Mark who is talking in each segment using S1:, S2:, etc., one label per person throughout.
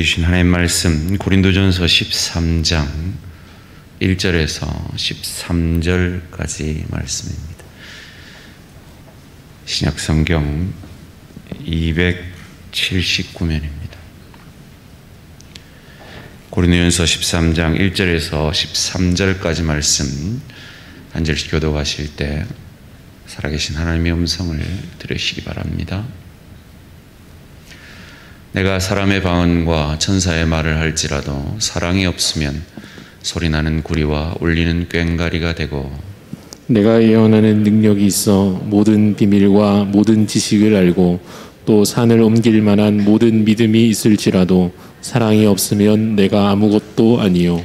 S1: 주신 하나님 말씀 고린도전서 13장 1절에서 13절까지 말씀입니다. 신약성경 279면입니다. 고린도전서 13장 1절에서 13절까지 말씀 한 절씩 교독하실 때 살아계신 하나님의 음성을 들으시기 바랍니다. 내가 사람의 방언과 천사의 말을 할지라도 사랑이 없으면 소리나는 구리와 울리는 꽹과리가 되고,
S2: 내가 예언하는 능력이 있어 모든 비밀과 모든 지식을 알고 또 산을 옮길 만한 모든 믿음이 있을지라도 사랑이 없으면 내가 아무것도 아니요.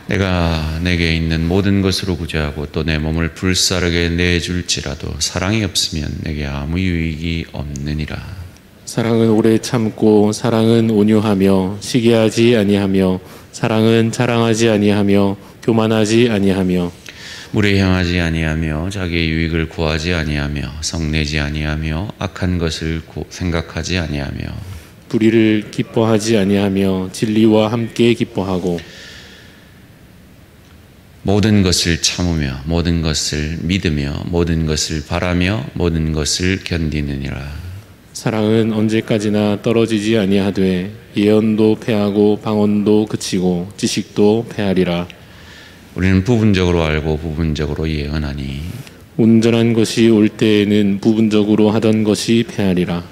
S1: 내가 내게 있는 모든 것으로 구제하고 또 내 몸을 불사르게 내줄지라도 사랑이 없으면 내게 아무 유익이 없느니라.
S2: 사랑은 오래 참고 사랑은 온유하며 시기하지 아니하며 사랑은 자랑하지 아니하며 교만하지 아니하며
S1: 무례행하지 아니하며 자기의 유익을 구하지 아니하며 성내지 아니하며 악한 것을 생각하지 아니하며
S2: 불의를 기뻐하지 아니하며 진리와 함께 기뻐하고
S1: 모든 것을 참으며 모든 것을 믿으며 모든 것을 바라며 모든 것을 견디느니라.
S2: 사랑은 언제까지나 떨어지지 아니하되 예언도 패하고 방언도 그치고 지식도 패하리라.
S1: 우리는 부분적으로 알고 부분적으로 예언하니
S2: 온전한 것이 올 때에는 부분적으로 하던 것이 패하리라.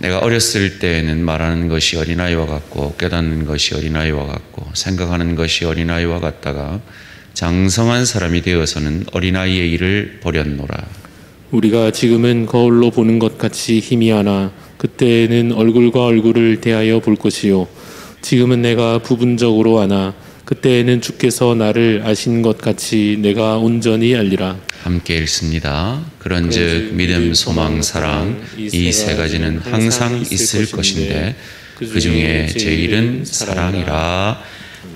S1: 내가 어렸을 때에는 말하는 것이 어린아이와 같고 깨닫는 것이 어린아이와 같고 생각하는 것이 어린아이와 같다가 장성한 사람이 되어서는 어린아이의 일을 버렸노라.
S2: 우리가 지금은 거울로 보는 것 같이 희미하나 그때에는 얼굴과 얼굴을 대하여 볼 것이요. 지금은 내가 부분적으로 아나 그때에는 주께서 나를 아신 것 같이 내가 온전히 알리라.
S1: 함께 읽습니다. 그런즉 믿음, 소망, 사랑 이 세 가지는 항상 있을 것인데 그 중에 제일은 사랑이라.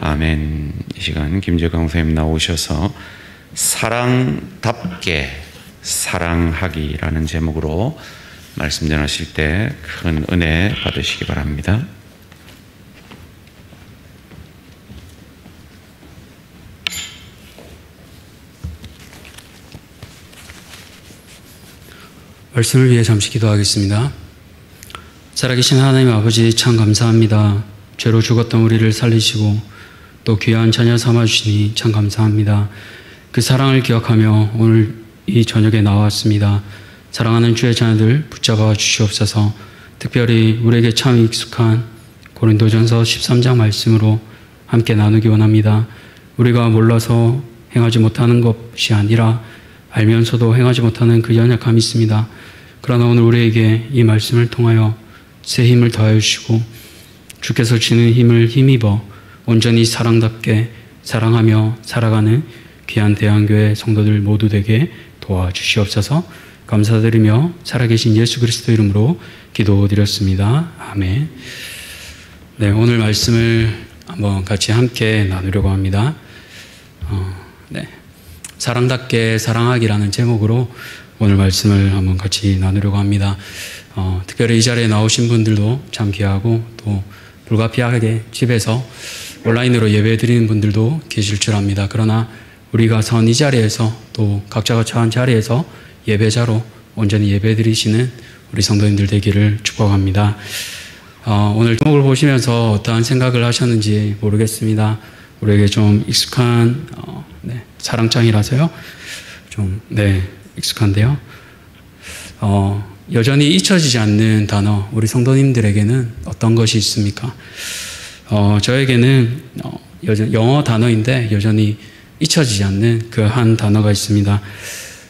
S1: 아멘. 이 시간 김재광 선생님 나오셔서 사랑답게 사랑하기라는 제목으로 말씀 전하실 때 큰 은혜 받으시기 바랍니다.
S3: 말씀을 위해 잠시 기도하겠습니다. 살아계신 하나님 아버지, 참 감사합니다. 죄로 죽었던 우리를 살리시고 또 귀한 자녀 삼아주시니 참 감사합니다. 그 사랑을 기억하며 오늘 이 저녁에 나왔습니다. 사랑하는 주의 자녀들 붙잡아 주시옵소서. 특별히 우리에게 참 익숙한 고린도전서 13장 말씀으로 함께 나누기 원합니다. 우리가 몰라서 행하지 못하는 것이 아니라 알면서도 행하지 못하는 그 연약함이 있습니다. 그러나 오늘 우리에게 이 말씀을 통하여 새 힘을 더하여 주시고 주께서 주시는 힘을 힘입어 온전히 사랑답게 사랑하며 살아가는 귀한 대한교회 성도들 모두 되게 도와주시옵소서. 감사드리며 살아계신 예수 그리스도 이름으로 기도드렸습니다. 아멘. 네, 오늘 말씀을 한번 같이 함께 나누려고 합니다. 사랑답게 사랑하기라는 제목으로 오늘 말씀을 한번 같이 나누려고 합니다. 특별히 이 자리에 나오신 분들도 참 귀하고 또 불가피하게 집에서 온라인으로 예배 드리는 분들도 계실 줄 압니다. 그러나 우리가 선 이 자리에서 또 각자가 처한 자리에서 예배자로 온전히 예배 드리시는 우리 성도님들 되기를 축복합니다. 오늘 제목을 보시면서 어떠한 생각을 하셨는지 모르겠습니다. 우리에게 좀 익숙한 사랑장이라서요. 좀 익숙한데요. 여전히 잊혀지지 않는 단어, 우리 성도님들에게는 어떤 것이 있습니까? 저에게는 영어 단어인데 여전히 잊혀지지 않는 그 한 단어가 있습니다.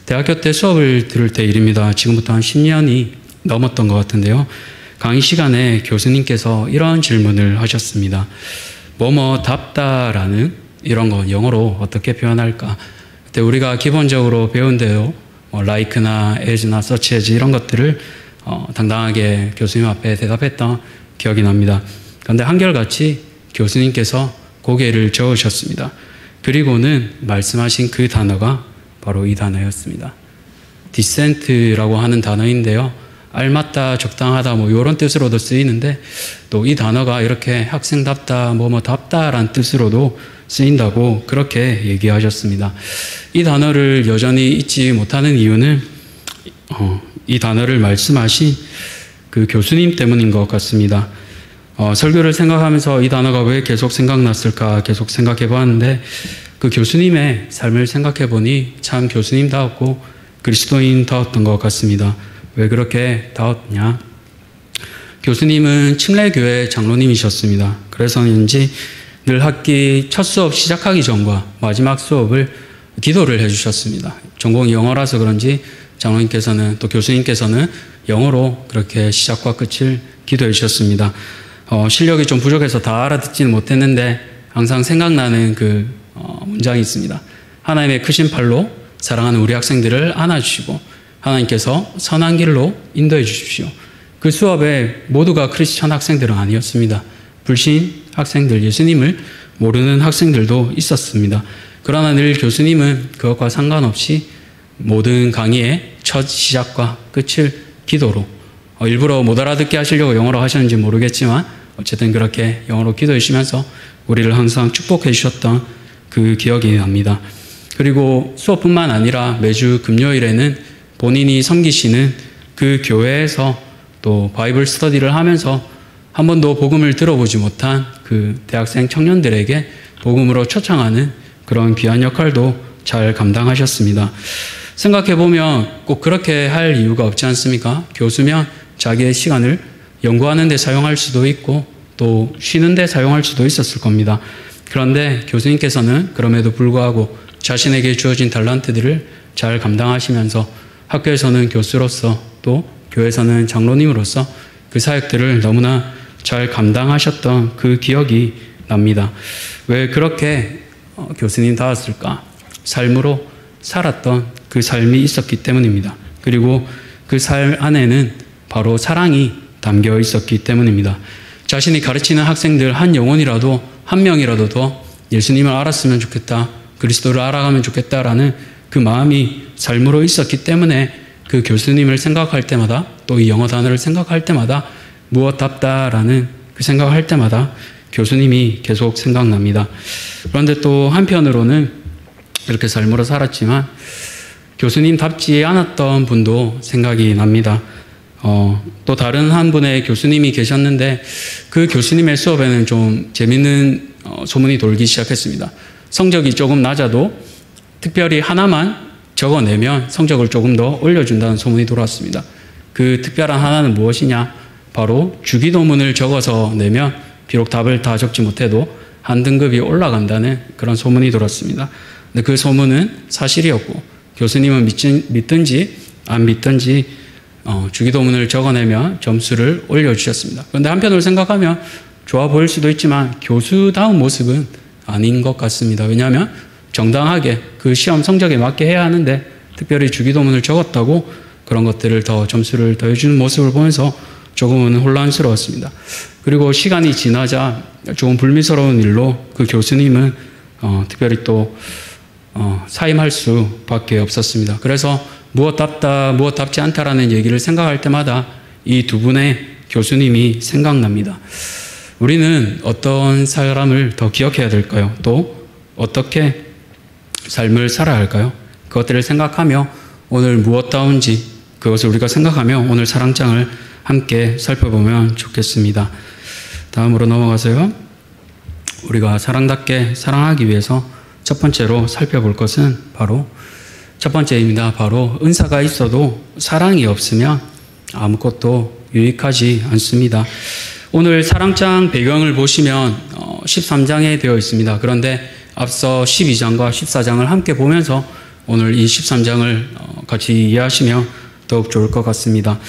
S3: 대학교 때 수업을 들을 때 일입니다. 지금부터 한 10년이 넘었던 것 같은데요. 강의 시간에 교수님께서 이런 질문을 하셨습니다. 뭐뭐 답다라는 이런 거 영어로 어떻게 표현할까? 그때 우리가 기본적으로 배운 대로 like나 as나 such as 이런 것들을 당당하게 교수님 앞에 대답했던 기억이 납니다. 그런데 한결같이 교수님께서 고개를 저으셨습니다. 그리고는 말씀하신 그 단어가 바로 이 단어였습니다. dissent라고 하는 단어인데요. 알맞다, 적당하다 뭐 이런 뜻으로도 쓰이는데 또 이 단어가 이렇게 학생답다, 뭐뭐답다라는 뜻으로도 쓰인다고 그렇게 얘기하셨습니다. 이 단어를 여전히 잊지 못하는 이유는 이 단어를 말씀하신 그 교수님 때문인 것 같습니다. 설교를 생각하면서 이 단어가 왜 계속 생각났을까 계속 생각해 보았는데 그 교수님의 삶을 생각해 보니 참 교수님다웠고 그리스도인다웠던 것 같습니다. 왜 그렇게 다웠냐? 교수님은 침례교회 장로님이셨습니다. 그래서인지 늘 학기 첫 수업 시작하기 전과 마지막 수업을 기도를 해주셨습니다. 전공이 영어라서 그런지 장로님께서는 또 교수님께서는 영어로 그렇게 시작과 끝을 기도해 주셨습니다. 실력이 좀 부족해서 다 알아듣지는 못했는데 항상 생각나는 그 문장이 있습니다. 하나님의 크신 팔로 사랑하는 우리 학생들을 안아주시고 하나님께서 선한 길로 인도해 주십시오. 그 수업에 모두가 크리스천 학생들은 아니었습니다. 불신 학생들, 예수님을 모르는 학생들도 있었습니다. 그러나 늘 교수님은 그것과 상관없이 모든 강의의 첫 시작과 끝을 기도로 일부러 못 알아듣게 하시려고 영어로 하셨는지 모르겠지만 어쨌든 그렇게 영어로 기도해 주시면서 우리를 항상 축복해 주셨던 그 기억이 납니다. 그리고 수업뿐만 아니라 매주 금요일에는 본인이 섬기시는 그 교회에서 또 바이블 스터디를 하면서 한 번도 복음을 들어보지 못한 그 대학생 청년들에게 복음으로 초청하는 그런 귀한 역할도 잘 감당하셨습니다. 생각해보면 꼭 그렇게 할 이유가 없지 않습니까? 교수면 자기의 시간을 연구하는 데 사용할 수도 있고 또 쉬는 데 사용할 수도 있었을 겁니다. 그런데 교수님께서는 그럼에도 불구하고 자신에게 주어진 달란트들을 잘 감당하시면서 학교에서는 교수로서 또 교회에서는 장로님으로서 그 사역들을 너무나 잘 감당하셨던 그 기억이 납니다. 왜 그렇게 교수님 다웠을까? 삶으로 살았던 그 삶이 있었기 때문입니다. 그리고 그 삶 안에는 바로 사랑이 담겨 있었기 때문입니다. 자신이 가르치는 학생들 한 영혼이라도 한 명이라도 더 예수님을 알았으면 좋겠다, 그리스도를 알아가면 좋겠다라는 그 마음이 삶으로 있었기 때문에 그 교수님을 생각할 때마다 또 이 영어 단어를 생각할 때마다 무엇답다라는 그 생각을 할 때마다 교수님이 계속 생각납니다. 그런데 또 한편으로는 이렇게 삶으로 살았지만 교수님답지 않았던 분도 생각이 납니다. 또 다른 한 분의 교수님이 계셨는데 그 교수님의 수업에는 좀 재밌는 소문이 돌기 시작했습니다. 성적이 조금 낮아도 특별히 하나만 적어내면 성적을 조금 더 올려준다는 소문이 돌아왔습니다. 그 특별한 하나는 무엇이냐? 바로 주기도문을 적어서 내면 비록 답을 다 적지 못해도 한 등급이 올라간다는 그런 소문이 돌았습니다. 근데 그 소문은 사실이었고 교수님은 믿든지 안 믿든지 주기도문을 적어내면 점수를 올려주셨습니다. 그런데 한편으로 생각하면 좋아 보일 수도 있지만 교수다운 모습은 아닌 것 같습니다. 왜냐하면 정당하게 그 시험 성적에 맞게 해야 하는데 특별히 주기도문을 적었다고 그런 것들을 더 점수를 더해주는 모습을 보면서 조금은 혼란스러웠습니다. 그리고 시간이 지나자 조금 불미스러운 일로 그 교수님은 특별히 또 사임할 수밖에 없었습니다. 그래서 무엇답다 무엇답지 않다라는 얘기를 생각할 때마다 이 두 분의 교수님이 생각납니다. 우리는 어떤 사람을 더 기억해야 될까요? 또 어떻게 삶을 살아야 할까요? 그것들을 생각하며 오늘 무엇다운지 그것을 우리가 생각하며 오늘 사랑장을 함께 살펴보면 좋겠습니다. 다음으로 넘어가서요. 우리가 사랑답게 사랑하기 위해서 첫 번째로 살펴볼 것은 바로 첫 번째입니다. 바로 은사가 있어도 사랑이 없으면 아무것도 유익하지 않습니다. 오늘 사랑장 배경을 보시면 13장에 되어 있습니다. 그런데 앞서 12장과 14장을 함께 보면서 오늘 이 13장을 같이 이해하시면 더욱 좋을 것 같습니다.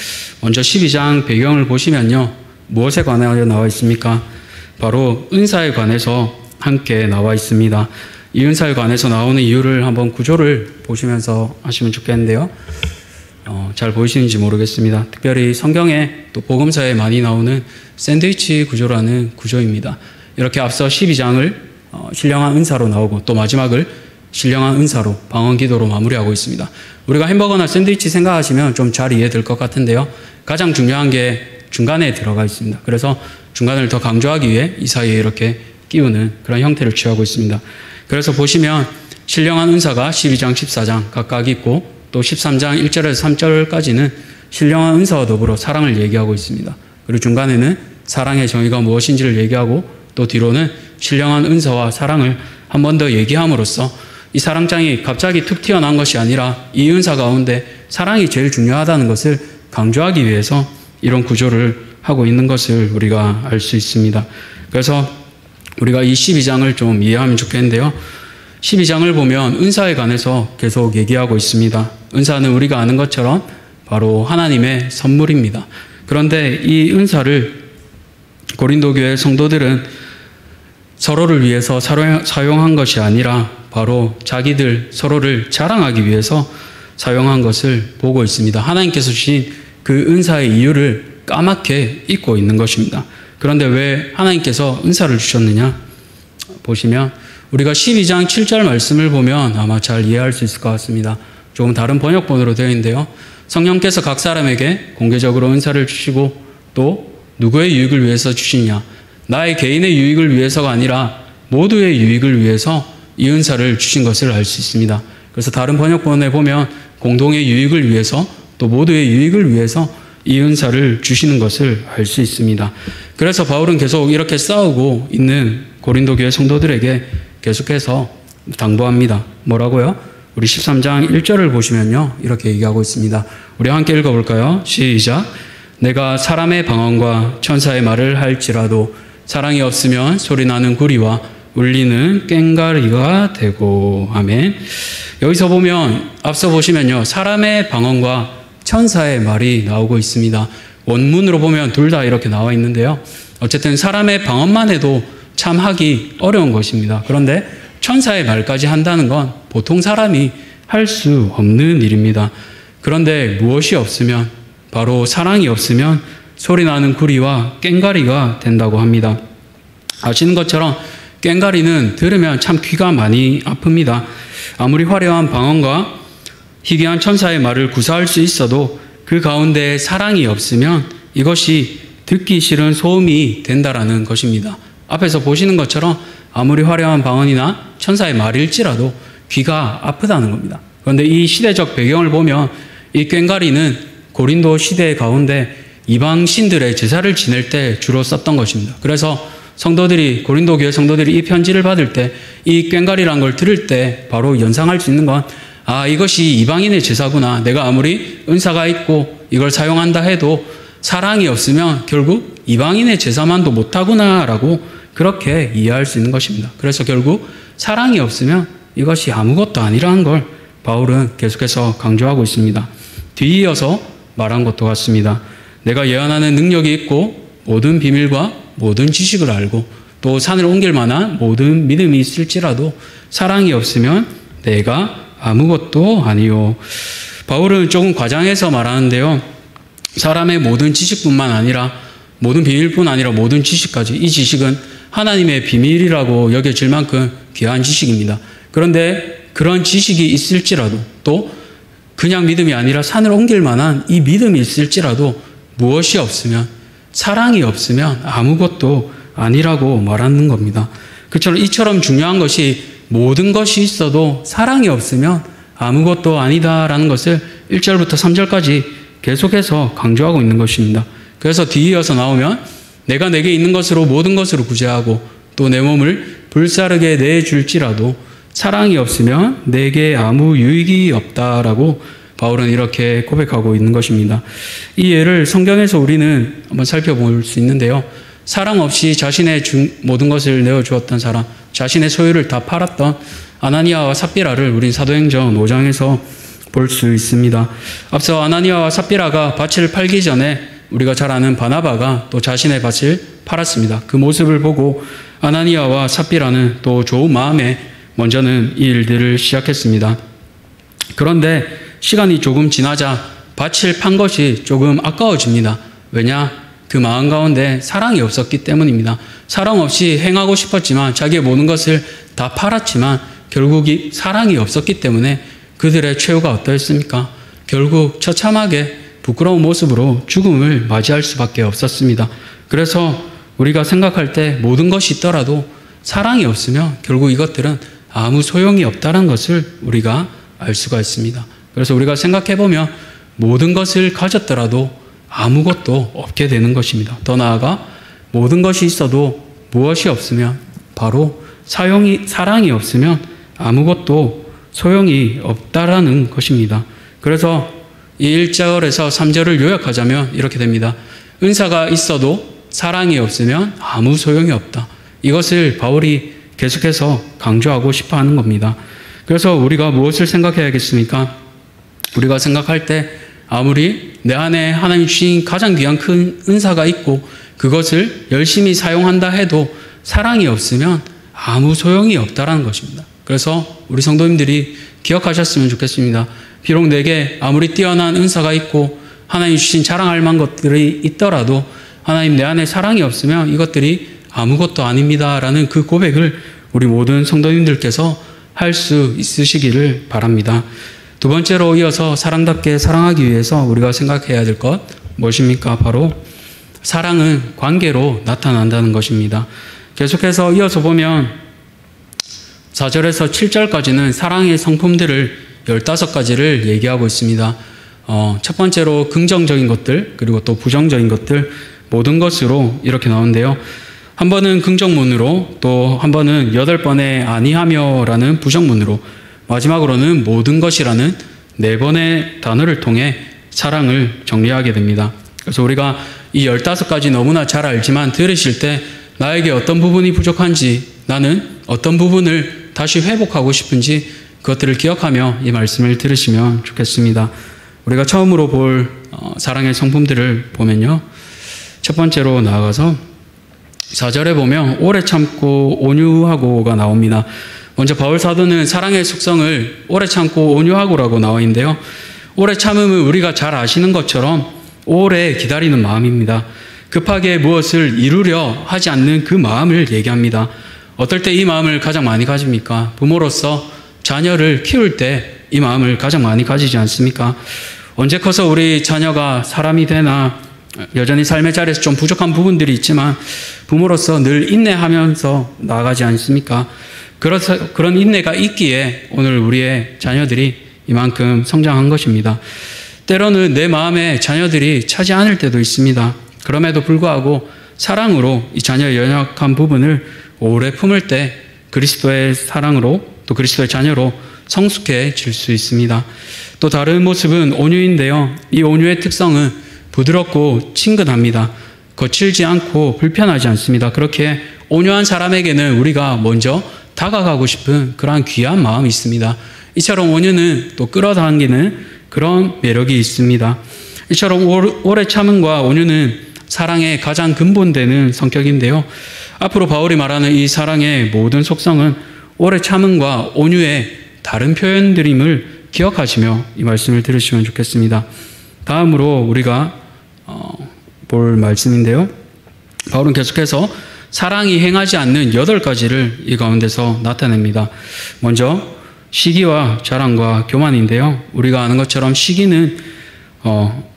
S3: 먼저 12장 배경을 보시면요. 무엇에 관하여 나와 있습니까? 바로 은사에 관해서 함께 나와 있습니다. 이 은사에 관해서 나오는 이유를 한번 구조를 보시면서 하시면 좋겠는데요. 잘 보이시는지 모르겠습니다. 특별히 성경에 또 복음서에 많이 나오는 샌드위치 구조라는 구조입니다. 이렇게 앞서 12장을 신령한 은사로 나오고 또 마지막을 신령한 은사로 방언 기도로 마무리하고 있습니다. 우리가 햄버거나 샌드위치 생각하시면 좀 잘 이해될 것 같은데요. 가장 중요한 게 중간에 들어가 있습니다. 그래서 중간을 더 강조하기 위해 이 사이에 이렇게 끼우는 그런 형태를 취하고 있습니다. 그래서 보시면 신령한 은사가 12장, 14장 각각 있고 또 13장 1절에서 3절까지는 신령한 은사와 더불어 사랑을 얘기하고 있습니다. 그리고 중간에는 사랑의 정의가 무엇인지를 얘기하고 또 뒤로는 신령한 은사와 사랑을 한 번 더 얘기함으로써 이 사랑장이 갑자기 툭 튀어나온 것이 아니라 이 은사 가운데 사랑이 제일 중요하다는 것을 강조하기 위해서 이런 구조를 하고 있는 것을 우리가 알 수 있습니다. 그래서 우리가 이 12장을 좀 이해하면 좋겠는데요. 12장을 보면 은사에 관해서 계속 얘기하고 있습니다. 은사는 우리가 아는 것처럼 바로 하나님의 선물입니다. 그런데 이 은사를 고린도 교회 성도들은 서로를 위해서 사용한 것이 아니라 바로 자기들 서로를 자랑하기 위해서 사용한 것을 보고 있습니다. 하나님께서 주신 그 은사의 이유를 까맣게 잊고 있는 것입니다. 그런데 왜 하나님께서 은사를 주셨느냐? 보시면 우리가 12장 7절 말씀을 보면 아마 잘 이해할 수 있을 것 같습니다. 조금 다른 번역본으로 되어 있는데요. 성령께서 각 사람에게 공개적으로 은사를 주시고 또 누구의 유익을 위해서 주시냐? 나의 개인의 유익을 위해서가 아니라 모두의 유익을 위해서 이 은사를 주신 것을 알 수 있습니다. 그래서 다른 번역본에 보면 공동의 유익을 위해서 또 모두의 유익을 위해서 이 은사를 주시는 것을 알 수 있습니다. 그래서 바울은 계속 이렇게 싸우고 있는 고린도 교회 성도들에게 계속해서 당부합니다. 뭐라고요? 우리 13장 1절을 보시면요. 이렇게 얘기하고 있습니다. 우리 함께 읽어볼까요? 시작. 내가 사람의 방언과 천사의 말을 할지라도 사랑이 없으면 소리나는 구리와 울리는 꽹과리가 되고. 아멘. 여기서 보면 앞서 보시면요. 사람의 방언과 천사의 말이 나오고 있습니다. 원문으로 보면 둘 다 이렇게 나와 있는데요. 어쨌든 사람의 방언만 해도 참 하기 어려운 것입니다. 그런데 천사의 말까지 한다는 건 보통 사람이 할 수 없는 일입니다. 그런데 무엇이 없으면 바로 사랑이 없으면 소리나는 구리와 꽹과리가 된다고 합니다. 아시는 것처럼 꽹과리는 들으면 참 귀가 많이 아픕니다. 아무리 화려한 방언과 희귀한 천사의 말을 구사할 수 있어도 그 가운데 사랑이 없으면 이것이 듣기 싫은 소음이 된다라는 것입니다. 앞에서 보시는 것처럼 아무리 화려한 방언이나 천사의 말일지라도 귀가 아프다는 겁니다. 그런데 이 시대적 배경을 보면 이 꽹과리는 고린도 시대 가운데 이방 신들의 제사를 지낼 때 주로 썼던 것입니다. 그래서 고린도 교회 성도들이 이 편지를 받을 때 이 꽹과리라는 걸 들을 때 바로 연상할 수 있는 건 이것이 이방인의 제사구나. 내가 아무리 은사가 있고 이걸 사용한다 해도 사랑이 없으면 결국 이방인의 제사만도 못하구나라고 그렇게 이해할 수 있는 것입니다. 그래서 결국 사랑이 없으면 이것이 아무것도 아니라는 걸 바울은 계속해서 강조하고 있습니다. 뒤이어서 말한 것도 같습니다. 내가 예언하는 능력이 있고 모든 비밀과 모든 지식을 알고 또 산을 옮길 만한 모든 믿음이 있을지라도 사랑이 없으면 내가 아무것도 아니요. 바울은 조금 과장해서 말하는데요. 사람의 모든 지식뿐만 아니라 모든 비밀뿐 아니라 모든 지식까지, 이 지식은 하나님의 비밀이라고 여겨질 만큼 귀한 지식입니다. 그런데 그런 지식이 있을지라도 또 그냥 믿음이 아니라 산을 옮길 만한 이 믿음이 있을지라도 무엇이 없으면, 사랑이 없으면 아무것도 아니라고 말하는 겁니다. 이처럼 중요한 것이 모든 것이 있어도 사랑이 없으면 아무것도 아니다라는 것을 1절부터 3절까지 계속해서 강조하고 있는 것입니다. 그래서 뒤이어서 나오면 내가 내게 있는 것으로 모든 것으로 구제하고 또 내 몸을 불사르게 내줄지라도 사랑이 없으면 내게 아무 유익이 없다라고 바울은 이렇게 고백하고 있는 것입니다. 이 예를 성경에서 우리는 한번 살펴볼 수 있는데요. 사랑 없이 자신의 모든 것을 내어주었던 사람, 자신의 소유를 다 팔았던 아나니아와 삽비라를 우린 사도행전 5장에서 볼 수 있습니다. 앞서 아나니아와 삽비라가 밭을 팔기 전에 우리가 잘 아는 바나바가 또 자신의 밭을 팔았습니다. 그 모습을 보고 아나니아와 삽비라는 또 좋은 마음에 먼저는 이 일들을 시작했습니다. 그런데 시간이 조금 지나자 밭을 판 것이 조금 아까워집니다. 왜냐? 그 마음 가운데 사랑이 없었기 때문입니다. 사랑 없이 행하고 싶었지만 자기의 모든 것을 다 팔았지만 결국 이 사랑이 없었기 때문에 그들의 최후가 어떠했습니까? 결국 처참하게 부끄러운 모습으로 죽음을 맞이할 수밖에 없었습니다. 그래서 우리가 생각할 때 모든 것이 있더라도 사랑이 없으면 결국 이것들은 아무 소용이 없다는 것을 우리가 알 수가 있습니다. 그래서 우리가 생각해보면 모든 것을 가졌더라도 아무것도 없게 되는 것입니다. 더 나아가 모든 것이 있어도 무엇이 없으면 바로 사랑이 없으면 아무것도 소용이 없다라는 것입니다. 그래서 이 1절에서 3절을 요약하자면 이렇게 됩니다. 은사가 있어도 사랑이 없으면 아무 소용이 없다. 이것을 바울이 계속해서 강조하고 싶어 하는 겁니다. 그래서 우리가 무엇을 생각해야겠습니까? 우리가 생각할 때 아무리 내 안에 하나님 주신 가장 귀한 큰 은사가 있고 그것을 열심히 사용한다 해도 사랑이 없으면 아무 소용이 없다라는 것입니다. 그래서 우리 성도님들이 기억하셨으면 좋겠습니다. 비록 내게 아무리 뛰어난 은사가 있고 하나님 주신 자랑할 만한 것들이 있더라도 하나님 내 안에 사랑이 없으면 이것들이 아무것도 아닙니다라는 그 고백을 우리 모든 성도님들께서 할 수 있으시기를 바랍니다. 두 번째로 이어서 사랑답게 사랑하기 위해서 우리가 생각해야 될 것 무엇입니까? 바로 사랑은 관계로 나타난다는 것입니다. 계속해서 이어서 보면 4절에서 7절까지는 사랑의 성품들을 15가지를 얘기하고 있습니다. 첫 번째로 긍정적인 것들 그리고 또 부정적인 것들 모든 것으로 이렇게 나오는데요. 한 번은 긍정문으로 또 한 번은 8번의 아니하며라는 부정문으로 마지막으로는 모든 것이라는 4번의 단어를 통해 사랑을 정리하게 됩니다. 그래서 우리가 이 15가지 너무나 잘 알지만 들으실 때 나에게 어떤 부분이 부족한지 나는 어떤 부분을 다시 회복하고 싶은지 그것들을 기억하며 이 말씀을 들으시면 좋겠습니다. 우리가 처음으로 볼 사랑의 성품들을 보면요. 첫 번째로 나아가서 4절에 보면 오래 참고 온유하고가 나옵니다. 먼저 바울 사도는 사랑의 속성을 오래 참고 온유하고라고 나와 있는데요. 오래 참음은 우리가 잘 아시는 것처럼 오래 기다리는 마음입니다. 급하게 무엇을 이루려 하지 않는 그 마음을 얘기합니다. 어떨 때 이 마음을 가장 많이 가집니까? 부모로서 자녀를 키울 때 이 마음을 가장 많이 가지지 않습니까? 언제 커서 우리 자녀가 사람이 되나 여전히 삶의 자리에서 좀 부족한 부분들이 있지만 부모로서 늘 인내하면서 나아가지 않습니까? 그런 인내가 있기에 오늘 우리의 자녀들이 이만큼 성장한 것입니다. 때로는 내 마음에 자녀들이 차지 않을 때도 있습니다. 그럼에도 불구하고 사랑으로 이 자녀의 연약한 부분을 오래 품을 때 그리스도의 사랑으로 또 그리스도의 자녀로 성숙해질 수 있습니다. 또 다른 모습은 온유인데요. 이 온유의 특성은 부드럽고 친근합니다. 거칠지 않고 불편하지 않습니다. 그렇게 온유한 사람에게는 우리가 먼저 다가가고 싶은 그러한 귀한 마음이 있습니다. 이처럼 온유는 또 끌어당기는 그런 매력이 있습니다. 이처럼 오래 참음과 온유는 사랑의 가장 근본되는 성격인데요. 앞으로 바울이 말하는 이 사랑의 모든 속성은 오래 참음과 온유의 다른 표현들임을 기억하시며 이 말씀을 들으시면 좋겠습니다. 다음으로 우리가 볼 말씀인데요. 바울은 계속해서 사랑이 행하지 않는 8가지를 이 가운데서 나타냅니다. 먼저 시기와 자랑과 교만인데요. 우리가 아는 것처럼 시기는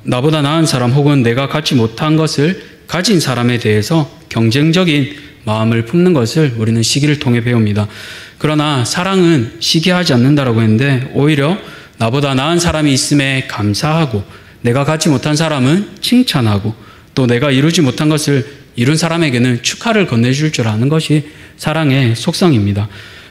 S3: 나보다 나은 사람 혹은 내가 갖지 못한 것을 가진 사람에 대해서 경쟁적인 마음을 품는 것을 우리는 시기를 통해 배웁니다. 그러나 사랑은 시기하지 않는다라고 했는데 오히려 나보다 나은 사람이 있음에 감사하고 내가 갖지 못한 사람은 칭찬하고 또 내가 이루지 못한 것을 이룬 사람에게는 축하를 건네줄 줄 아는 것이 사랑의 속성입니다.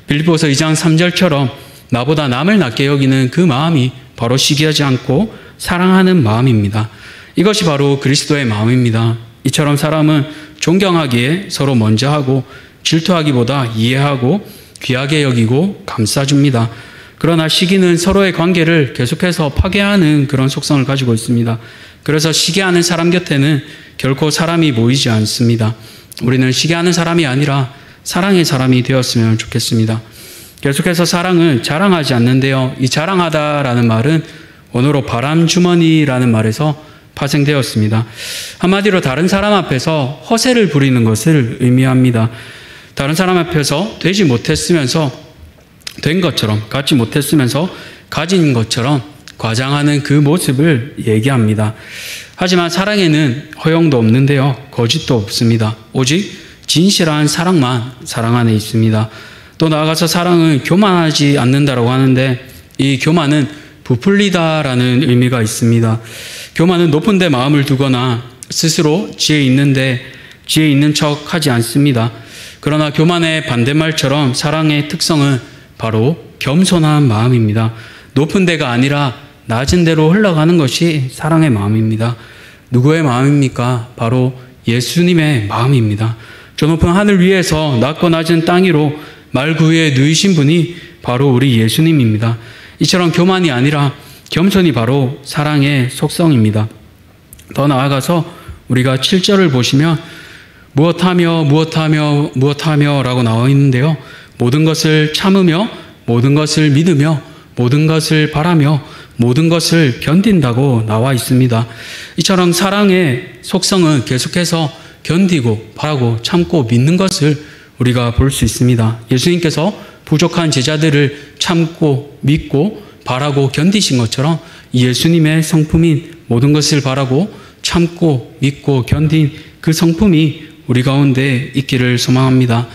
S3: 빌립보서 2장 3절처럼 나보다 남을 낮게 여기는 그 마음이 바로 시기하지 않고 사랑하는 마음입니다. 이것이 바로 그리스도의 마음입니다. 이처럼 사람은 존경하기에 서로 먼저 하고 질투하기보다 이해하고 귀하게 여기고 감싸줍니다. 그러나 시기는 서로의 관계를 계속해서 파괴하는 그런 속성을 가지고 있습니다. 그래서 시기하는 사람 곁에는 결코 사람이 모이지 않습니다. 우리는 시기하는 사람이 아니라 사랑의 사람이 되었으면 좋겠습니다. 계속해서 사랑은 자랑하지 않는데요. 이 자랑하다라는 말은 원어로 바람주머니라는 말에서 파생되었습니다. 한마디로 다른 사람 앞에서 허세를 부리는 것을 의미합니다. 다른 사람 앞에서 되지 못했으면서 된 것처럼, 갖지 못했으면서 가진 것처럼 과장하는 그 모습을 얘기합니다. 하지만 사랑에는 허영도 없는데요, 거짓도 없습니다. 오직 진실한 사랑만 사랑 안에 있습니다. 또 나아가서 사랑은 교만하지 않는다라고 하는데, 이 교만은 부풀리다라는 의미가 있습니다. 교만은 높은 데 마음을 두거나 스스로 지혜 있는 척 하지 않습니다. 그러나 교만의 반대말처럼 사랑의 특성은 바로 겸손한 마음입니다. 높은 데가 아니라 낮은 데로 흘러가는 것이 사랑의 마음입니다. 누구의 마음입니까? 바로 예수님의 마음입니다. 저 높은 하늘 위에서 낮고 낮은 땅 위로 말구유에 누이신 분이 바로 우리 예수님입니다. 이처럼 교만이 아니라 겸손이 바로 사랑의 속성입니다. 더 나아가서 우리가 7절을 보시면 무엇하며 라고 나와 있는데요, 모든 것을 참으며 모든 것을 믿으며 모든 것을 바라며 모든 것을 견딘다고 나와 있습니다. 이처럼 사랑의 속성은 계속해서 견디고 바라고 참고 믿는 것을 우리가 볼 수 있습니다. 예수님께서 부족한 제자들을 참고 믿고 바라고 견디신 것처럼 예수님의 성품인 모든 것을 바라고 참고 믿고 견딘 그 성품이 우리 가운데 있기를 소망합니다.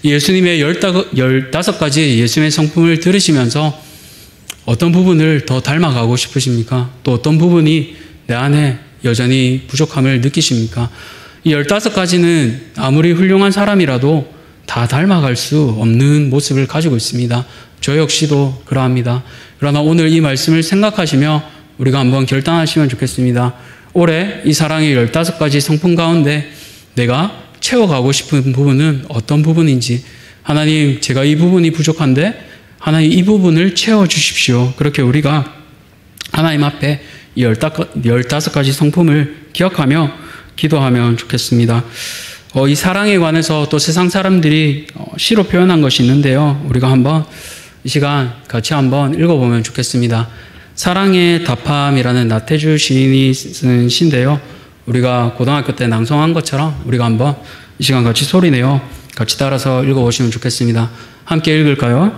S3: 예수님의 15가지 예수님의 성품을 들으시면서 어떤 부분을 더 닮아가고 싶으십니까? 또 어떤 부분이 내 안에 여전히 부족함을 느끼십니까? 이 15가지는 아무리 훌륭한 사람이라도 다 닮아갈 수 없는 모습을 가지고 있습니다. 저 역시도 그러합니다. 그러나 오늘 이 말씀을 생각하시며 우리가 한번 결단하시면 좋겠습니다. 올해 이 사랑의 15가지 성품 가운데 내가 채워가고 싶은 부분은 어떤 부분인지, 하나님, 제가 이 부분이 부족한데 하나님 이 부분을 채워주십시오. 그렇게 우리가 하나님 앞에 이 15가지 성품을 기억하며 기도하면 좋겠습니다. 이 사랑에 관해서 또 세상 사람들이 시로 표현한 것이 있는데요, 우리가 한번 이 시간 같이 한번 읽어보면 좋겠습니다. 사랑의 답함이라는 나태주 시인이 쓴 시인데요, 우리가 고등학교 때 낭송한 것처럼 우리가 한번 이 시간 같이 소리내어 같이 따라서 읽어보시면 좋겠습니다. 함께 읽을까요?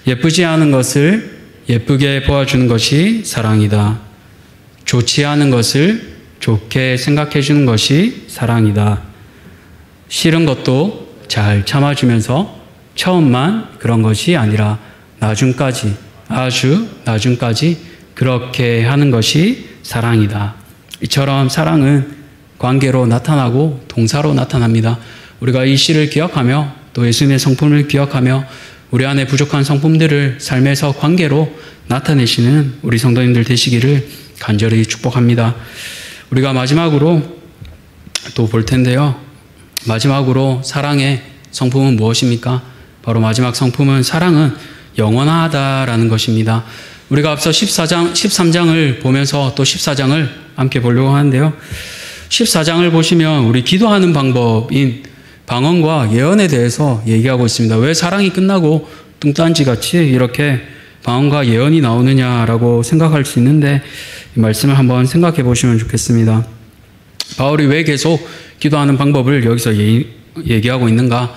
S3: 예쁘지 않은 것을 예쁘게 보아주는 것이 사랑이다. 좋지 않은 것을 좋게 생각해 주는 것이 사랑이다. 싫은 것도 잘 참아주면서 처음만 그런 것이 아니라 나중까지, 아주 나중까지 그렇게 하는 것이 사랑이다. 이처럼 사랑은 관계로 나타나고 동사로 나타납니다. 우리가 이 시를 기억하며 또 예수님의 성품을 기억하며 우리 안에 부족한 성품들을 삶에서 관계로 나타내시는 우리 성도님들 되시기를 간절히 축복합니다. 우리가 마지막으로 또 볼 텐데요, 마지막으로 사랑의 성품은 무엇입니까? 바로 마지막 성품은 사랑은 영원하다라는 것입니다. 우리가 앞서 13장을 보면서 또 14장을 함께 보려고 하는데요, 14장을 보시면 우리 기도하는 방법인 방언과 예언에 대해서 얘기하고 있습니다. 왜 사랑이 끝나고 뚱딴지같이 이렇게 방언과 예언이 나오느냐라고 생각할 수 있는데, 이 말씀을 한번 생각해 보시면 좋겠습니다. 바울이 왜 계속 기도하는 방법을 여기서 얘기하고 있는가?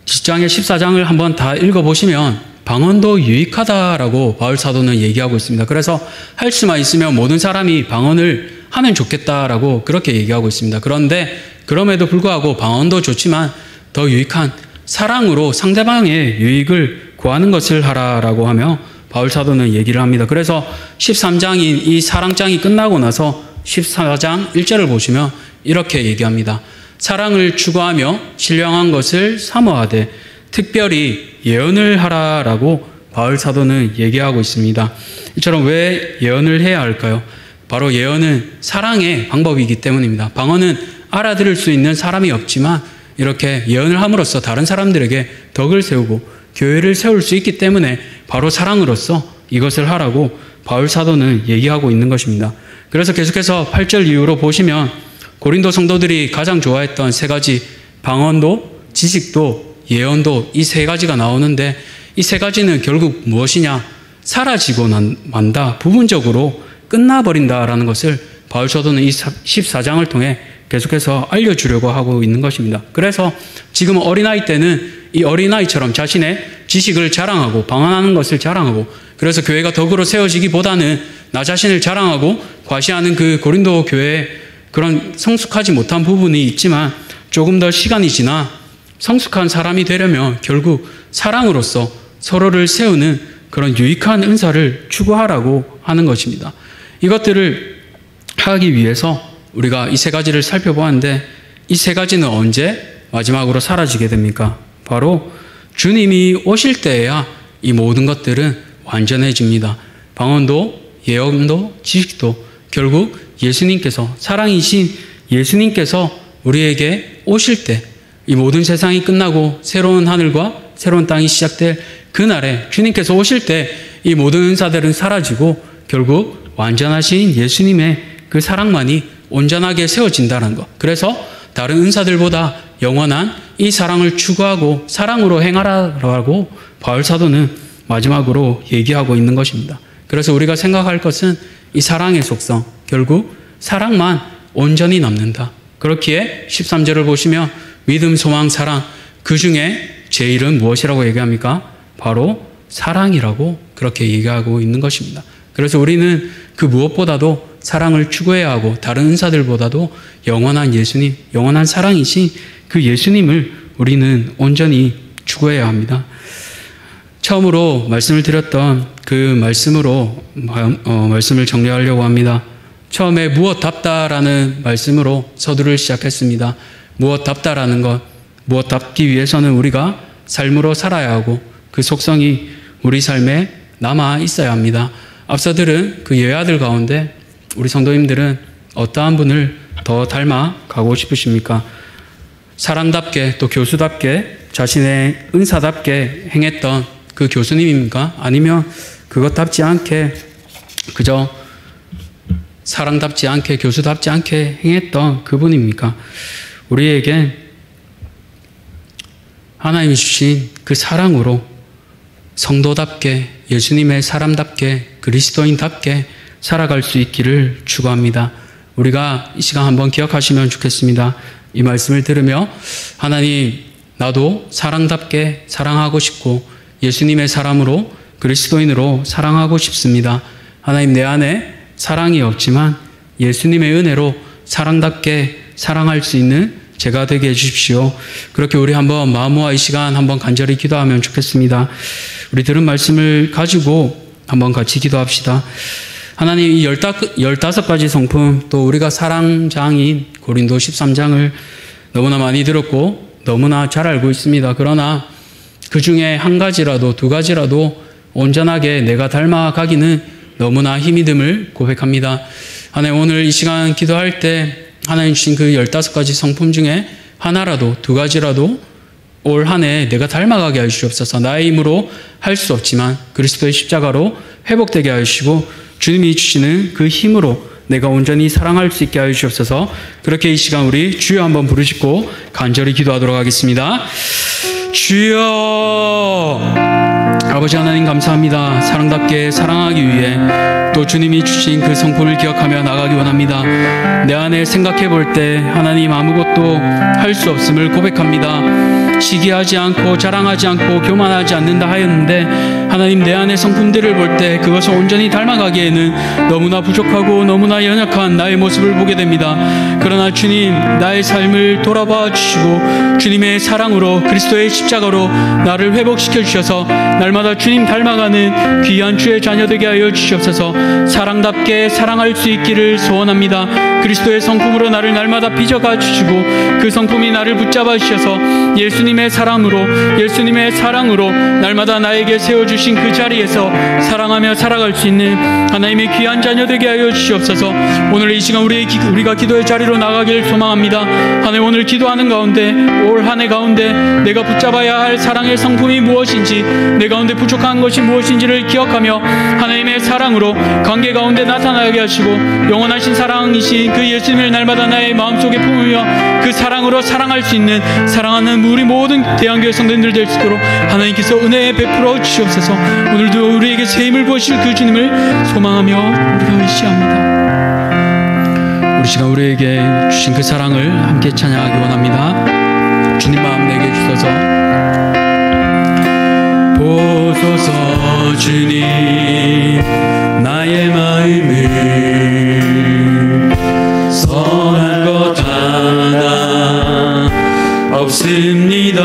S3: 10장의 14장을 한번 다 읽어보시면 방언도 유익하다라고 바울 사도는 얘기하고 있습니다. 그래서 할 수만 있으면 모든 사람이 방언을 하면 좋겠다라고 그렇게 얘기하고 있습니다. 그런데 그럼에도 불구하고 방언도 좋지만 더 유익한 사랑으로 상대방의 유익을 구하는 것을 하라라고 하며 바울 사도는 얘기를 합니다. 그래서 13장인 이 사랑장이 끝나고 나서 14장 1절을 보시면 이렇게 얘기합니다. 사랑을 추구하며 신령한 것을 사모하되 특별히 예언을 하라라고 바울 사도는 얘기하고 있습니다. 이처럼 왜 예언을 해야 할까요? 바로 예언은 사랑의 방법이기 때문입니다. 방언은 알아들을 수 있는 사람이 없지만 이렇게 예언을 함으로써 다른 사람들에게 덕을 세우고 교회를 세울 수 있기 때문에 바로 사랑으로서 이것을 하라고 바울 사도는 얘기하고 있는 것입니다. 그래서 계속해서 8절 이후로 보시면 고린도 성도들이 가장 좋아했던 세 가지, 방언도 지식도 예언도, 이 세 가지가 나오는데 이 세 가지는 결국 무엇이냐? 사라지고 만다, 부분적으로 끝나버린다라는 것을 바울 사도는 이 14장을 통해 계속해서 알려주려고 하고 있는 것입니다. 그래서 지금 어린아이 때는 이 어린아이처럼 자신의 지식을 자랑하고 방언하는 것을 자랑하고, 그래서 교회가 덕으로 세워지기보다는 나 자신을 자랑하고 과시하는 그 고린도 교회에 그런 성숙하지 못한 부분이 있지만, 조금 더 시간이 지나 성숙한 사람이 되려면 결국 사랑으로서 서로를 세우는 그런 유익한 은사를 추구하라고 하는 것입니다. 이것들을 하기 위해서 우리가 이 세 가지를 살펴보았는데, 이 세 가지는 언제 마지막으로 사라지게 됩니까? 바로 주님이 오실 때에야 이 모든 것들은 완전해집니다. 방언도, 예언도, 지식도 결국 예수님께서, 사랑이신 예수님께서 우리에게 오실 때, 이 모든 세상이 끝나고 새로운 하늘과 새로운 땅이 시작될 그날에 주님께서 오실 때 이 모든 은사들은 사라지고 결국 완전하신 예수님의 그 사랑만이 온전하게 세워진다는 것. 그래서 다른 은사들보다 영원한 이 사랑을 추구하고 사랑으로 행하라고 바울 사도는 마지막으로 얘기하고 있는 것입니다. 그래서 우리가 생각할 것은 이 사랑의 속성, 결국 사랑만 온전히 남는다. 그렇기에 13절을 보시면 믿음, 소망, 사랑, 그 중에 제일은 무엇이라고 얘기합니까? 바로 사랑이라고 그렇게 얘기하고 있는 것입니다. 그래서 우리는 그 무엇보다도 사랑을 추구해야 하고, 다른 은사들보다도 영원한 예수님, 영원한 사랑이신 그 예수님을 우리는 온전히 추구해야 합니다. 처음으로 말씀을 드렸던 그 말씀으로 말씀을 정리하려고 합니다. 처음에 무엇답다라는 말씀으로 서두를 시작했습니다. 무엇답다라는 것, 무엇답기 위해서는 우리가 삶으로 살아야 하고 그 속성이 우리 삶에 남아 있어야 합니다. 앞서 들은 그 예화들 가운데 우리 성도님들은 어떠한 분을 더 닮아 가고 싶으십니까? 사람답게, 또 교수답게, 자신의 은사답게 행했던 그 교수님입니까? 아니면 그것답지 않게, 그저 사랑답지 않게, 교수답지 않게 행했던 그분입니까? 우리에게 하나님이 주신 그 사랑으로 성도답게, 예수님의 사람답게, 그리스도인답게 살아갈 수 있기를 축원합니다. 우리가 이 시간 한번 기억하시면 좋겠습니다. 이 말씀을 들으며 하나님, 나도 사랑답게 사랑하고 싶고 예수님의 사람으로, 그리스도인으로 사랑하고 싶습니다. 하나님, 내 안에 사랑이 없지만 예수님의 은혜로 사랑답게 사랑할 수 있는 제가 되게 해주십시오. 그렇게 우리 한번 마음과 이 시간 한번 간절히 기도하면 좋겠습니다. 우리 들은 말씀을 가지고 한번 같이 기도합시다. 하나님, 이 15가지 성품, 또 우리가 사랑장인 고린도 13장을 너무나 많이 들었고 너무나 잘 알고 있습니다. 그러나 그 중에 한 가지라도, 두 가지라도 온전하게 내가 닮아가기는 너무나 힘이 듦을 고백합니다. 하나님, 오늘 이 시간 기도할 때 하나님 주신 그 15가지 성품 중에 하나라도, 두 가지라도 올 한 해 내가 닮아가게 하여 주시옵소서. 나의 힘으로 할 수 없지만 그리스도의 십자가로 회복되게 하여 주시고, 주님이 주시는 그 힘으로 내가 온전히 사랑할 수 있게 하여 주시옵소서. 그렇게 이 시간 우리 주여 한번 부르시고 간절히 기도하도록 하겠습니다. 주여, 아버지 하나님 감사합니다. 사랑답게 사랑하기 위해 또 주님이 주신 그 성품을 기억하며 나가기 원합니다. 내 안에 생각해 볼 때 하나님, 아무것도 할 수 없음을 고백합니다. 시기하지 않고 자랑하지 않고 교만하지 않는다 하였는데, 하나님, 내 안의 성품들을 볼 때 그것을 온전히 닮아가기에는 너무나 부족하고 너무나 연약한 나의 모습을 보게 됩니다. 그러나 주님, 나의 삶을 돌아봐 주시고 주님의 사랑으로, 그리스도의 십자가로 나를 회복시켜 주셔서 날마다 주님 닮아가는 귀한 주의 자녀 되게 하여 주시옵소서. 사랑답게 사랑할 수 있기를 소원합니다. 그리스도의 성품으로 나를 날마다 빚어가 주시고 그 성품이 나를 붙잡아 주셔서 예수님의 사랑으로, 예수님의 사랑으로 날마다 나에게 세워주신 그 자리에서 사랑하며 살아갈 수 있는 하나님의 귀한 자녀 되게 하여 주시옵소서. 오늘 이 시간 우리가 기도의 자리로 나가길 소망합니다. 하나님, 오늘 기도하는 가운데, 올 한 해 가운데 내가 붙잡아야 할 사랑의 성품이 무엇인지, 내 가운데 부족한 것이 무엇인지를 기억하며 하나님의 사랑으로 관계 가운데 나타나게 하시고, 영원하신 사랑이신 그 예수님을 날마다 나의 마음속에 품으며 그 사랑으로 사랑할 수 있는, 사랑하는 우리 모든 대한교회 성도님들 될 수 있도록 하나님께서 은혜 베풀어 주시옵소서. 오늘도 우리에게 새 힘을 부으실 그 주님을 소망하며 우리가 의지합니다. 우리 시간 우리에게 주신 그 사랑을 함께 찬양하기 원합니다. 주님 마음 내게 주소서. 보소서 주님 나의 마음을 선한 것 하나 없습니다.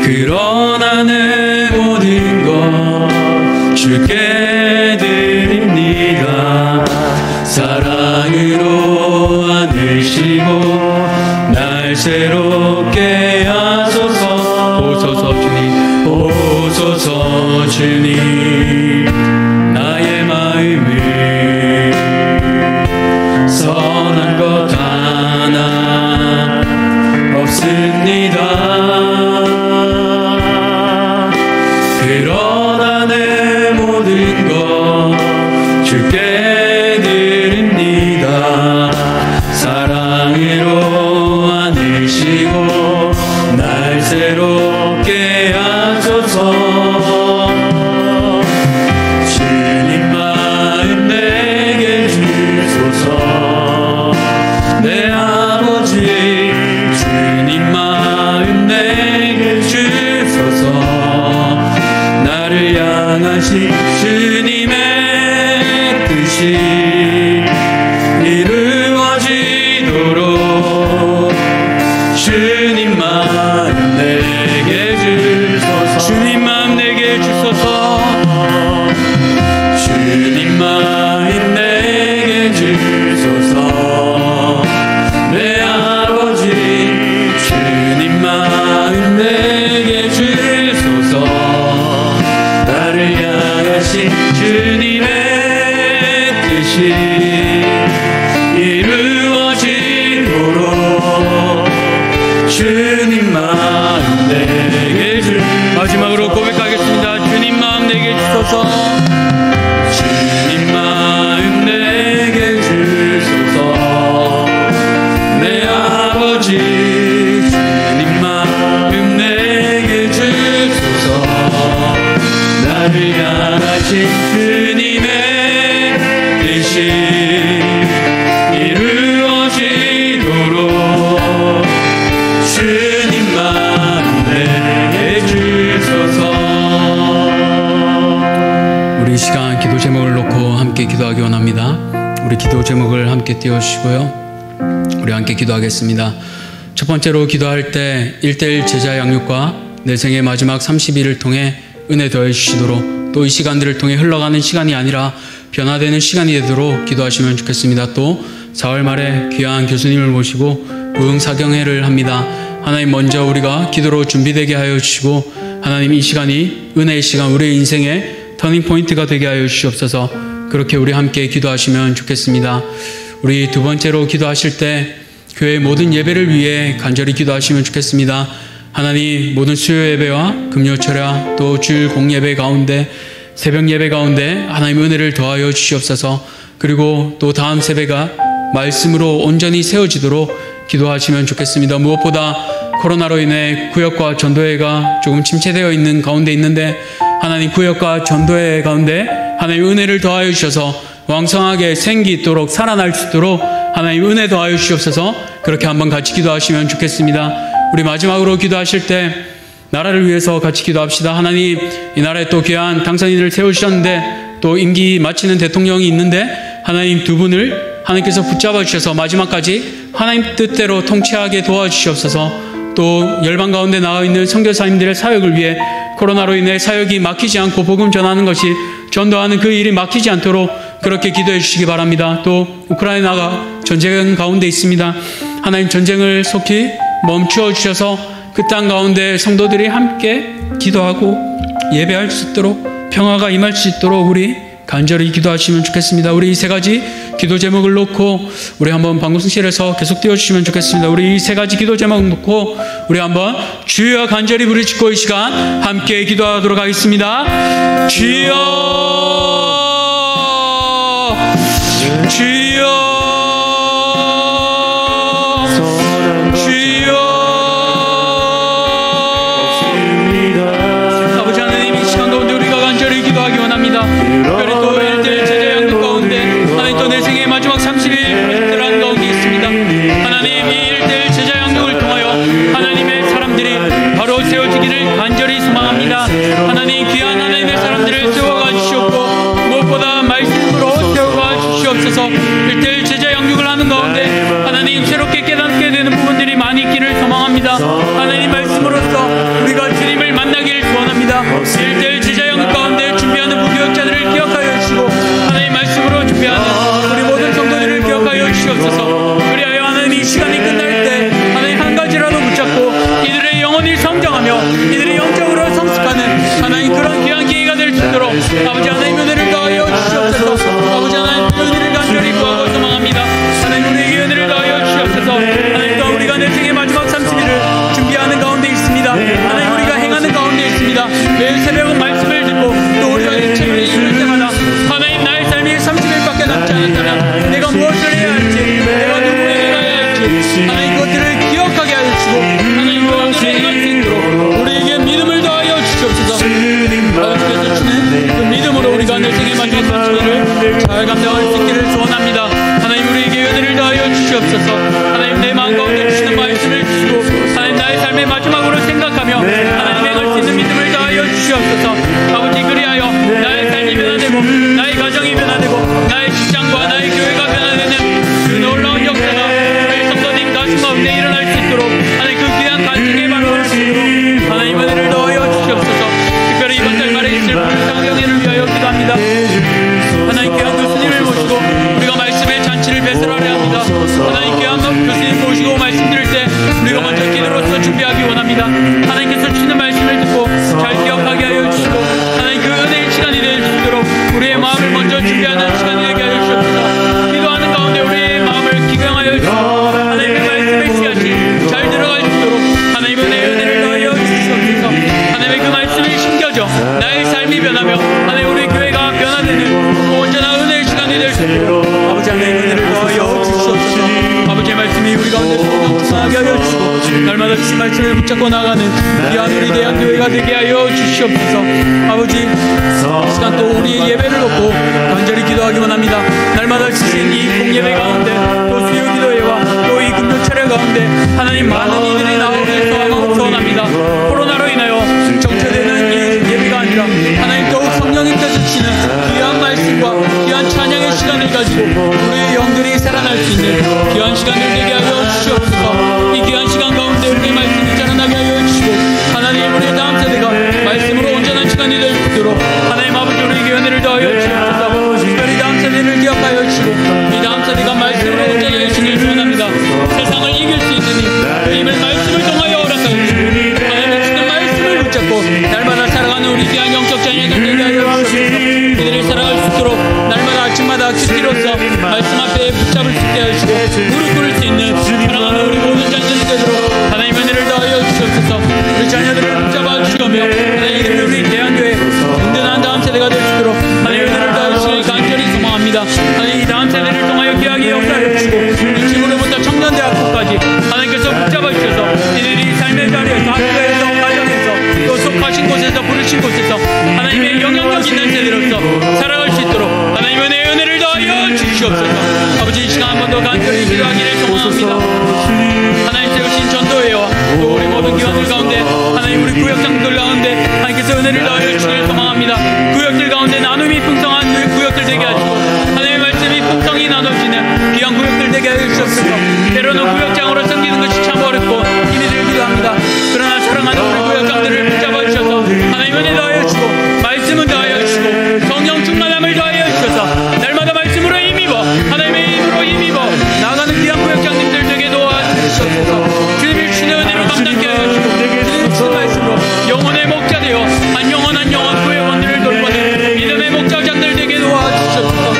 S3: 그러나 내 모든 것 주께 드립니다. 사랑으로 안으시고 날 새롭게 하소서. 보소서 주님, 보소서 주님 나의 마음을 선한 것 하나 없습니다. 그러나 내 모든 것 주께 드립니다. 사랑으로 안으시고 날 새롭게 하소서. 주님 마음 내게 주소서. 내 아버지 주님 마음 내게 주소서. 나를 향하신 주님의 뜻이 이루어지도록 주님 마음 내게 주소서. 주님 마음 내게 주소서. 주님 마음 내게 주소서. 내 아버지 주님 마음 내게 주소서. 나를 향하신 주님의 뜻이 이루어지도록 주님 마음 내게 주소서. 마지막으로 고백하겠습니다. 주님 마음 내게 주소서. 주님 마음 내게 주소서. 내 아버지 주님 마음 내게 주소서. 나를 향하신 주님의 뜻이 이루어지도록 주님 마음 내게 주소서. 우리 이 시간 기도 제목을 놓고 함께 기도하기 원합니다. 우리 기도 제목을 함께 띄워주시고요. 우리 함께 기도하겠습니다. 첫 번째로 기도할 때 1:1 제자 양육과 내 생의 마지막 30일을 통해 은혜 더해 주시도록, 또 이 시간들을 통해 흘러가는 시간이 아니라 변화되는 시간이 되도록 기도하시면 좋겠습니다. 또 4월 말에 귀한 교수님을 모시고 부흥사경회를 합니다. 하나님, 먼저 우리가 기도로 준비되게 하여 주시고, 하나님 이 시간이 은혜의 시간, 우리의 인생의 터닝포인트가 되게 하여 주시옵소서. 그렇게 우리 함께 기도하시면 좋겠습니다. 우리 두 번째로 기도하실 때 교회의 모든 예배를 위해 간절히 기도하시면 좋겠습니다. 하나님, 모든 수요 예배와 금요 철야 또 주일 공예배 가운데, 새벽 예배 가운데 하나님 은혜를 더하여 주시옵소서. 그리고 또 다음 세배가 말씀으로 온전히 세워지도록 기도하시면 좋겠습니다. 무엇보다 코로나로 인해 구역과 전도회가 조금 침체되어 있는 가운데 있는데, 하나님 구역과 전도회 가운데 하나님 은혜를 더하여 주셔서 왕성하게 생기 있도록, 살아날 수 있도록 하나님 은혜 더하여 주시옵소서. 그렇게 한번 같이 기도하시면 좋겠습니다. 우리 마지막으로 기도하실 때 나라를 위해서 같이 기도합시다. 하나님, 이 나라에 또 귀한 당선인을 세우셨는데, 또 임기 마치는 대통령이 있는데, 하나님 두 분을 하나님께서 붙잡아 주셔서 마지막까지 하나님 뜻대로 통치하게 도와주시옵소서. 또 열방 가운데 나와 있는 선교사님들의 사역을 위해 코로나로 인해 사역이 막히지 않고 복음 전하는 것이, 전도하는 그 일이 막히지 않도록 그렇게 기도해 주시기 바랍니다. 또 우크라이나가 전쟁 가운데 있습니다. 하나님, 전쟁을 속히 멈추어 주셔서 그 땅 가운데 성도들이 함께 기도하고 예배할 수 있도록, 평화가 임할 수 있도록 우리 간절히 기도하시면 좋겠습니다. 우리 이 세 가지 기도 제목을 놓고 우리 한번 방송실에서 계속 띄워주시면 좋겠습니다. 우리 이 세 가지 기도 제목 놓고 우리 한번 주여 간절히 부르짖고 이 시간 함께 기도하도록 하겠습니다. 주여, 주여, 특별히 또 1:1 제자 양육 가운데 하나님 또 내 생의 마지막 30일 들어간 가운데 있습니다. 하나님
S4: 아버지 하나님 은혜를 더하여 주시옵소서. 아버지 하나님 은혜를 간절히 구하고 소망합니다. 하나님 우리에게 은혜를 더하여 주시옵소서. 하나님 또 우리가 내 생의 마지막 30일을 준비하는 가운데 있습니다. 하나님 우리가 행하는 가운데 있습니다. 매일 새벽은 말씀을 듣고 또 우리가 일체를 이룰 때마다 하나님 나의 삶이 30일밖에 남지 않았다면 내가 무엇을 해야 할지, 내가 누구에게 가야 할지 하나님 그것들을 기억하게 하여 주시고 하나님 그것들을 행할 수 있도록 우리에게 믿음을 더하여 주시옵소서. 아버지께서 주시는 그 믿음으로 우리가 내 생의 마지막 30일을 잘 감당할 수 있기를 소원합니다. 하나님 우리에게 은혜를 더하여 주시옵소서. 하나님 내 마음 가운데 주시는 말씀을 주시고 하나님 나의 삶의 마지막으로 생각하며 하나님 행할 수 있는 믿음을 더하여 주시옵소서. 아버지 그리하여 나의 삶이 변화되고 나의 가정이 변화되고 나의 직장과 나의 교회가 변화되는 그 놀라운 역사가 우리 성도님 가슴 가운데 일어날 수 있도록 하나님 그 귀한 간증의 바람을 주시도록 하나님 은혜를 더하여 주시옵소서. 특별히 이번 달 말에 있을 불상경회를 위하여 기도합니다. 하나님 귀한 교수님을 모시고 우리가 말씀의 잔치를 배설하려 합니다. 하나님 귀한 교수님 모시고 말씀 들을 때 우리가 먼저 기도로서 준비하기 원합니다. 하나님께서 주시는 말씀을 듣고 잘 기억하게 하여 주시고 하나님 그 은혜의 시간이 될 수 있도록 우리의 마음을 먼저 준비하는 시간이 되게 하여 주시옵소서. 기도하는 가운데 우리의 마음을 기경하여 주시고 하나님의 말씀의 씨앗이 잘 들어갈 수 있도록 하나님 은혜를 더하여 주시옵소서. 하나님의 그 말씀이 심겨져 나의 삶이 변하며 하나님 우리 교회가 변화되는 온전한 은혜의 시간이 될 수 있도록 아버지 하나님 은혜를 더하여 주시옵소서. 아버지의 말씀이 우리 가운데서 충만하게 하여 주시고 날마다 주신 말씀을 붙잡고 나가는 귀한 우리 대한교회가 되게 하여 주시옵소서. 아버지 이 시간 또 우리의 예배를 놓고 간절히 기도하기 원합니다. 날마다 주신 이 공예배 가운데 또 수요 기도회와 또 이 금요 철회 가운데 하나님 많은 이들이 나오길 소원합니다. 코로나로 인하여 정체되는 이 예배가 아니라 하나님 더욱 성령님께서 주시는 귀한 말씀과 귀한 찬양의 시간을 가지고 우리의 영들이 살아날 수 있는 귀한 시간을 되게 하여 주시옵소서. 이 귀한 시간 가운데 우리의 말씀이 자라나게 하여 주시고 하나님 우리의 다음 세대가 말씀으로 온전한 시간이 될 수 있도록 하나님 아버지 우리에게 은혜를 더하여 주시옵소서. 특별히 다음 세대를 기억하여 주시고 이 다음 세대가 말씀으로 온전하게 하시길 소원합니다. 세상을 이길 수 있는 힘을 말씀을 통하여 허락하여 주시고 하나님의 주는 말씀을 붙잡고 날마다 살아가는 우리 귀한 영적 자녀들 되게 하여 주시옵소서. 이들을 살아갈 수 있도록 날마다 아침마다 큐티로서 말씀 앞에 붙잡을 수 있게 하시고 무릎 꿇을 수 있는 사랑하는 우리 모든 자녀들이 되도록 하나님 은혜를 더하여 주시옵소서. 우리 자녀들을 붙잡아 주시며 하나님 우리 대한교회 든든한 다음 세대가 될 수 있도록 하나님 은혜를 더하여 주시길 간절히 소망합니다. 하나님 이 다음 세대를 통하여 귀하게 역사해 주시고 이 지구로부터 청년대학교까지 하나님께서 붙잡아 주셔서 이들이 삶의 자리에서 학교에서 가정에서 또 속하신 곳에서 부르신 곳에서 하나님의 영향력 있는 세대로서 살아갈 수 있도록 하나님 은혜를 더하여 주시옵소서. 아버지 이 시간 한 번 더 간절히 기도하기를 소망합니다. 하나님 세우신 전도회와 또 우리 모든 기관들 가운데 하나님 우리 구역장들 가운데 하나님께서 은혜를 더하여 주시길 소망합니다. 구역들 가운데 나눔이 풍성한 구역들 되게 하시고 하나님의 말씀이 풍성히 나눠지는 귀한 구역들 되게 하여 주시옵소서. 때로는 구역장으로 섬기는 것이 참 어렵고 힘이 들기도 합니다. 그러나 사랑하는 우리 구역장들을 붙잡아 주셔서 하나님 은혜 더하여 주시고 말씀은 더하여 주시고 성령 충만함을 더하여 주셔서 날마다 말씀으로 힘입어 하나님의 힘으로 힘입어 나아가는 귀한 구역장님들 되게 도와주시옵소서. 주님이 주시는 은혜로 감당케 하여 주시고 주님이 주시는 말씀으로 영혼의 목자 되어 한 영혼 한 영혼 구역원들을 돌보는 믿음의 목자장들 되게 도와주시옵소서.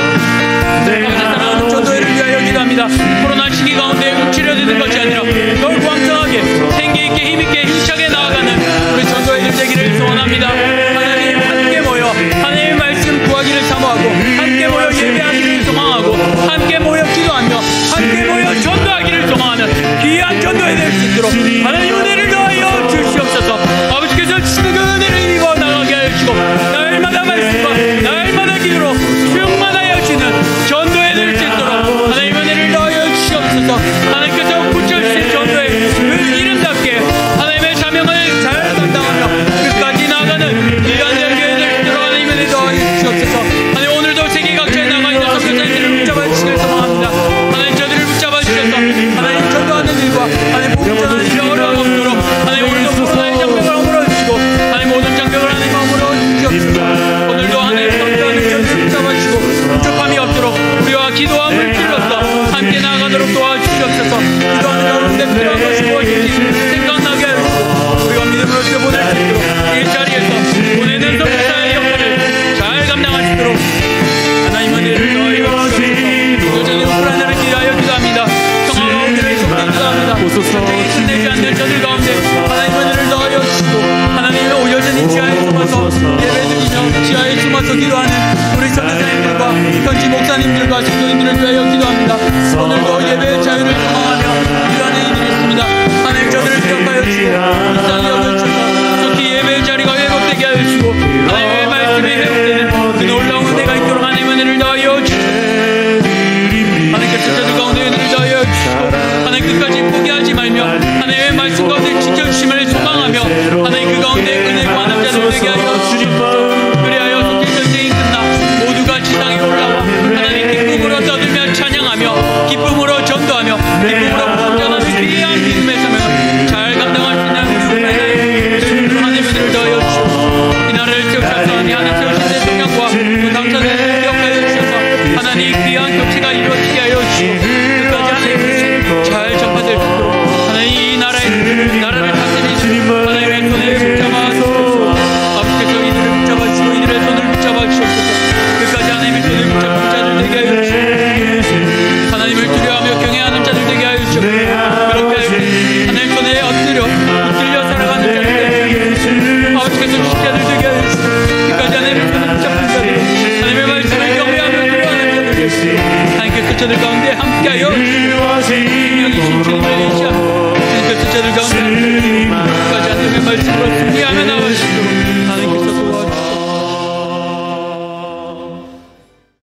S4: 아버지 사랑하는 전도회를 위하여 기도합니다. 코로나 시기 가운데 치료되는 것이 아니라 더욱 왕성하게 생기있게 힘있게 힘차게 나아가는 우리 전도회들 되기를 소원합니다. 하나님 함께 모여 하나님의 말씀 구하기를 사모하고 함께 모여 예배하기를 소망하고 함께 모여 기도하며 함께 모여 전도하기를 소망하는 귀한 전도회 될 수 있도록 하나님 은혜를 더하여 주시옵소서. 아버지께서 주시는 그 은혜를 입어 나가게 하여 주시고 날마다 말씀과 날마다 기도로 충만하여 주시는 전도회 될 수 있도록 하나님 은혜를 더하여 주시옵소서. 하나님께서 붙여주신 전도회 그 이름답게 하나님의 사명을 잘 감당하며 끝까지 나아가는 귀한 교회 될 수 있도록 하나님 은혜 더하여 주시옵소서. 하나님 오늘도 세계 각지에 나가 있는 위해서 기도하는 우리 선교사님들과 현지 목사님들과 식도인들을 위하여 기도합니다. 오늘도 예배의 자유를